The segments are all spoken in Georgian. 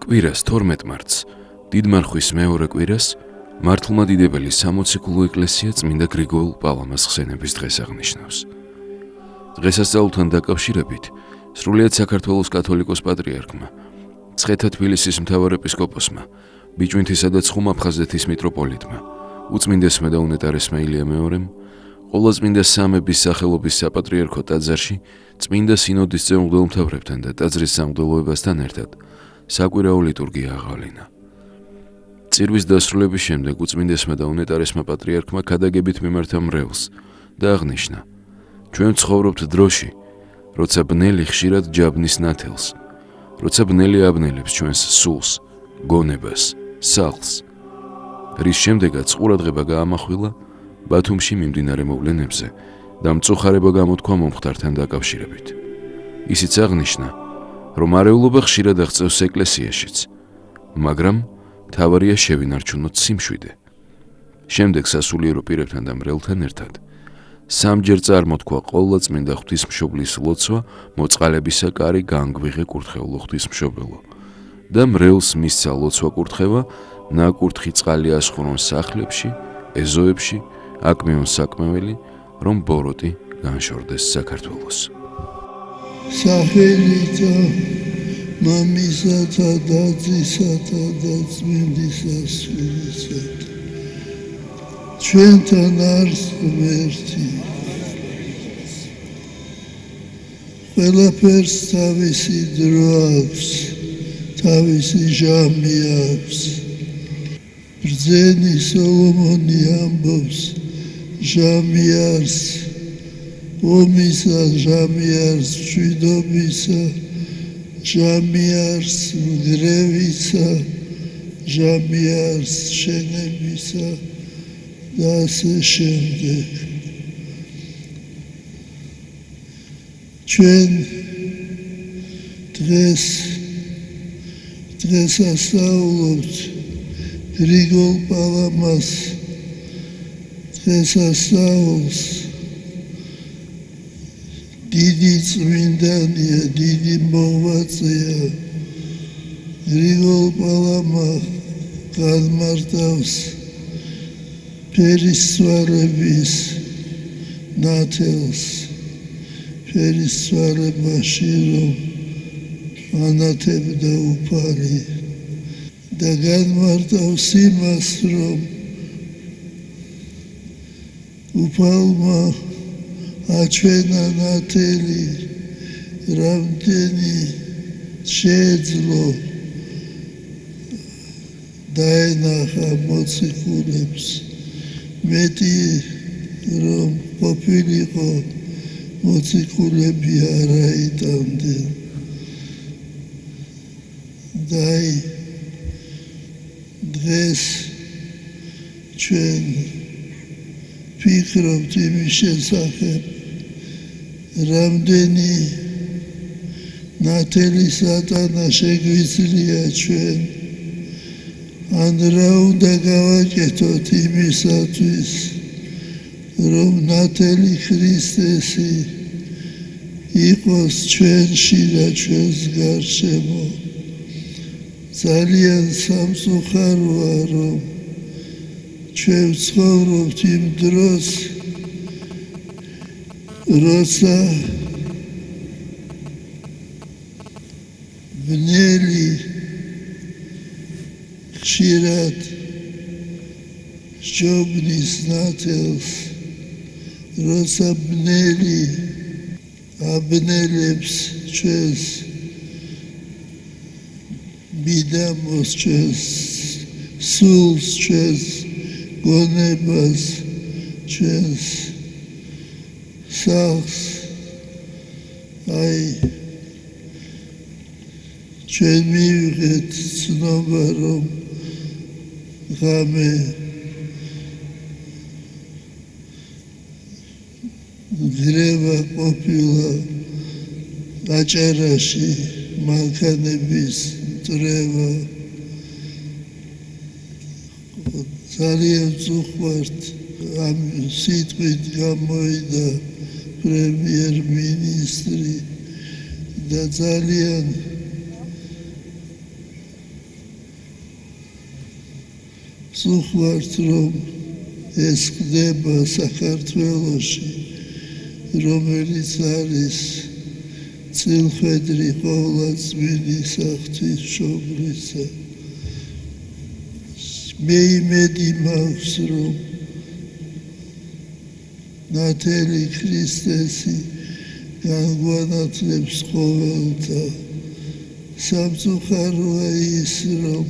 კვირას 12 მარტს, დიდმარხვის მეორე კვირას, მართლმადიდებელი სამოციქულო ეკლესია წმინდა გრიგოლ პალამას ხსენების დღეს აღნიშნავს. დღესასწაულთან დაკავშირებით, სრულიად საქართველოს კათოლიკოს პატრიარქმა, მცხეთა თბილისის მთავარეპისკოპოსმა, ბიჭვინთისა და ცხუმ-აფხაზეთის მიტროპოლიტმა, უწმინდესმა და უნეტარესმა ილია მეორემ, ყოლაწმინდა სამების სახელობის საპატრიარქო ტაძარში წმინდა სინოდის მღვდელმთავრებთან და ტაძრის სამღვდელოებასთან ერთად საკვირაო ლიტურგია აღავლინა. წირვის დასრულების შემდეგ უწმინდესმა და უნეტარესმა პატრიარქმა ქადაგებით მიმართა მრევლს და აღნიშნა: ჩვენ ვცხოვრობთ დროში, როცა ბნელი ხშირად ჯაბნის ნათელს, როცა ბნელი აბნელებს ჩვენს სულს, გონებას, სახლს, რის შემდეგაც ყურადღება გაამახვილა ბათუმში მიმდინარე მოვლენებზე და მწუხარება გამოთქვა მომხდართან დაკავშირებით. ისიც აღნიშნა, რომ არეულობა ხშირად აღწევს ეკლესიაშიც, მაგრამ მთავარია შევინარჩუნოთ სიმშვიდე. შემდეგ სასულიერო პირებთან და მრევლთან ერთად სამჯერ წარმოთქვა ყოვლადწმინდა ღვთისმშობლის ლოცვა მოწყალებისა კარი განგვიღე კურთხეულო ღვთისმშობელო და მრევლს მისცა ლოცვა კურთხევა ნაკურთხი წყალი ასხურონ სახლებში, ეზოებში, აკმეონ საკმეველი, რომ ბოროტი განშორდეს საქართველოს. სახელითა მამისათა და ძისათა და წმინდისა სულისათა ჩვენთან არის ღმერთი. ყველაფერს თავისი დრო აქვს, თავისი ჟამი აქვს. ბრძენი სოლომონი ამბობს, ჟამი არის ომისა, ჟამი არის მშვიდობისა, ჟამი არის მგრევისა, ჟამი არის შენებისა და ასე შემდეგ. ჩვენ დღესასწაულობთ გრიგოლ პალამას დღესასწაულს. დიდი წმინდანია, დიდი მოღვაწეა. გრიგოლ პალამა განმარტავს ფერისცვალების ნათელს, ფერისცვალებაში რომ ანათებდა უფალი და განმარტავს იმას, რომ უფალმა აჩვენა ნათელი, რამდენი შეეძლო დაენახა მოციქულებს, მეტი რომ ყოფილიყო მოციქულები არ აიტანდნენ. და დღეს ჩვენ ვფიქრობთ იმის შესახებ, რამდენი ნათელი სატანა შეგვიძლია ჩვენ, ან რა უნდა გავაკეთოთ იმისათვის, რომ ნათელი ქრისტესი იყოს ჩვენში და ჩვენს გარშემო. ძალიან სამწუხაროა, რომ ჩვენ ვცხოვრობთ იმ დროს, როცა ბნელი ხშირად სჯობნის ნათელს, როცა ბნელი აბნელებს ჩვენს მიდამოს, ჩვენს სულს, ჩვენს გონებას, ჩვენს სახლს. ჩვენ მივიღეთ ცნობა, რომ ღამე გრევა ყოფილა აჭარაში, მანქანების მტრევა. ძალიან ვწუხართ, ამ სიტყვით გამოვიდა პრემიერ-მინისტრი და ძალიან წუხвართ რომ ეს ხდება საქართველოში რომელიც არის წილხვედრი ყოვლადწმინისა ღვთისმშობლისა მე იმედი მაქვს რომ ნათელი ქრისტესი განგვანათლებს ყოველთა სამწუხაროა ის რომ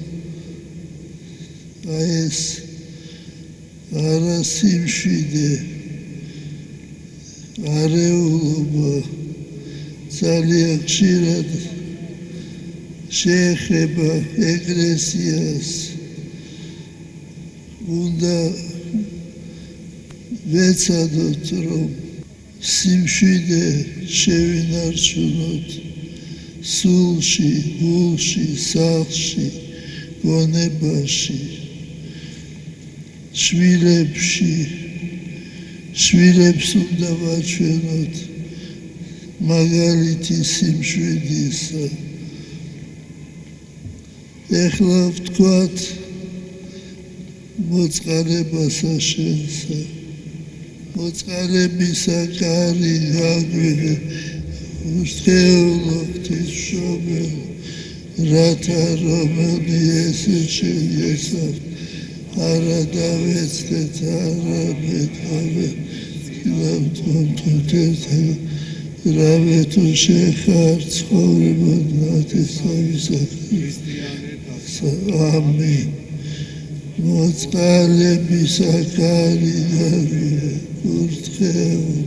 ეს არასიმშვიდე არეულობა ძალიან ხშირად შეეხება ეკლესიას უნდა ვეცადოთ რომ სიმშვიდე შევინარჩუნოთ სულში, გულში, სახლში, გონებაში, შვილებს უნდა ვაჩვენოთ მაგალითი სიმშვიდისა. ეხლა ვთქვათ მოწყალებასა შენსა, მოწყალებისა კარი გაგვიღე უსწეულო ღვთისმშობელი, რათა რომელი ესე შეიესაბ არა დავეცდეთ, არამედ რავე თუ შეხარ ცხოვრებად ნათესავისა ქრისტიანებისა. ამინ. მოწყალებისა კარი გაგვიღე ურთქეულ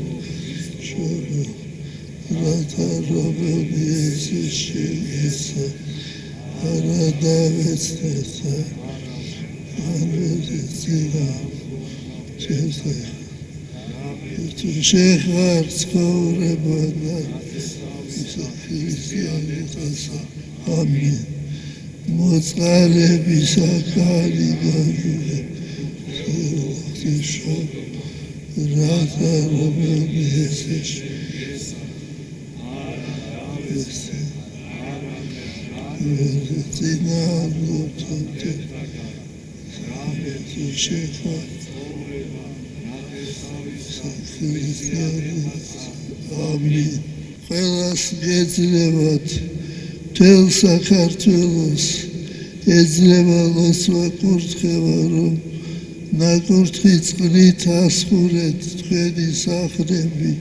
რათა რომელი ესე შეიესაბ არა დავეცდეთ, თუ შეხარ ცხოვრებად ნათესავისა ქრისტიანებისა. ამინ. მოწყალებისა კარი გაგვიღე ღვთისმშობელი, რათა რომელი ესე შეიესაბ ამინ. ყველას გეძლევათ მთელ საქართველოს ეძლევა ლოცვა კურთხევა რომ ნაკურთხი წყლით ასხურეთ თქვენი სახლები,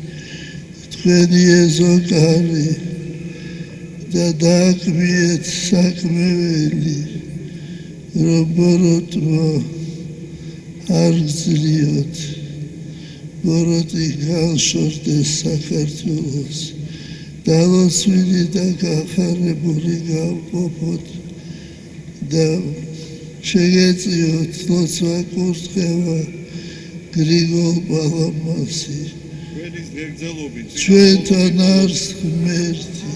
თქვენი ეზოკარი და დააკვიეთ საქმეველი რომ ბოროტმა არ გძლიოთ, ბოროტი განშორდეს საქართველოს, დალოცვილი და გახარებული გავყოფოთ და შეგეწიოთ ლოცვა კურთხევა გრიგოლ პალამასი ჩვენთან არს ღმერთი.